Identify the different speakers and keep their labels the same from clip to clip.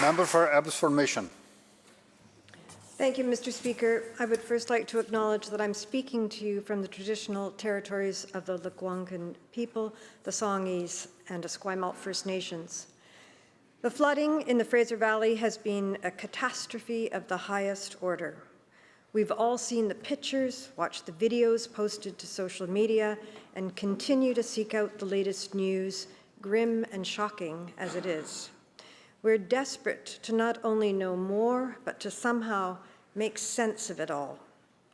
Speaker 1: Member for Abbotsford Mission.
Speaker 2: Thank you, Mr. Speaker. I would first like to acknowledge that I'm speaking to you from the traditional territories of the Lekwungen people, the Songhees, and Esquimalt First Nations. The flooding in the Fraser Valley has been a catastrophe of the highest order. We've all seen the pictures, watched the videos posted to social media, and continue to seek out the latest news, grim and shocking as it is. We're desperate to not only know more, but to somehow make sense of it all.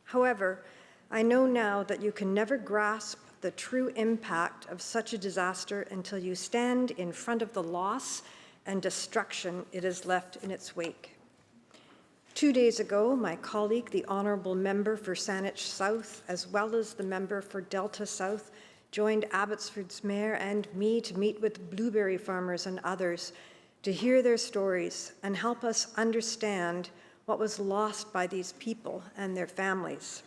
Speaker 2: However, I know now that you can never grasp the true impact of such a disaster until you stand in front of the loss and destruction it has left in its wake. 2 days ago, my colleague, the Honourable Member for Saanich South, as well as the Member for Delta South, joined Abbotsford's Mayor and me to meet with blueberry farmers and others to hear their stories and help us understand what was lost by these people and their families.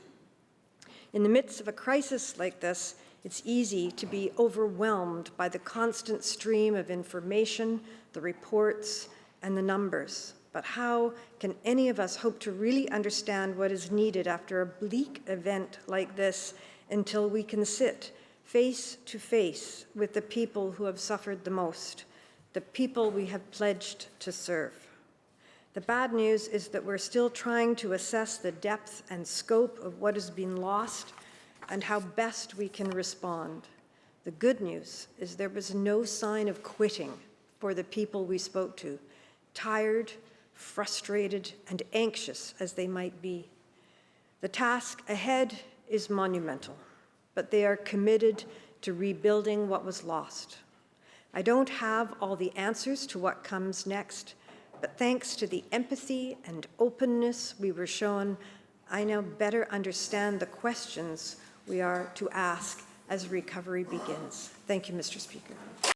Speaker 2: In the midst of a crisis like this, it's easy to be overwhelmed by the constant stream of information, the reports, and the numbers. But how can any of us hope to really understand what is needed after a bleak event like this until we can sit face to face with the people who have suffered the most, the people we have pledged to serve? The bad news is that we're still trying to assess the depth and scope of what has been lost and how best we can respond. The good news is there was no sign of quitting for the people we spoke to, tired, frustrated, and anxious as they might be. The task ahead is monumental, but they are committed to rebuilding what was lost. I don't have all the answers to what comes next, but thanks to the empathy and openness we were shown, I now better understand the questions we are to ask as recovery begins. Thank you, Mr. Speaker.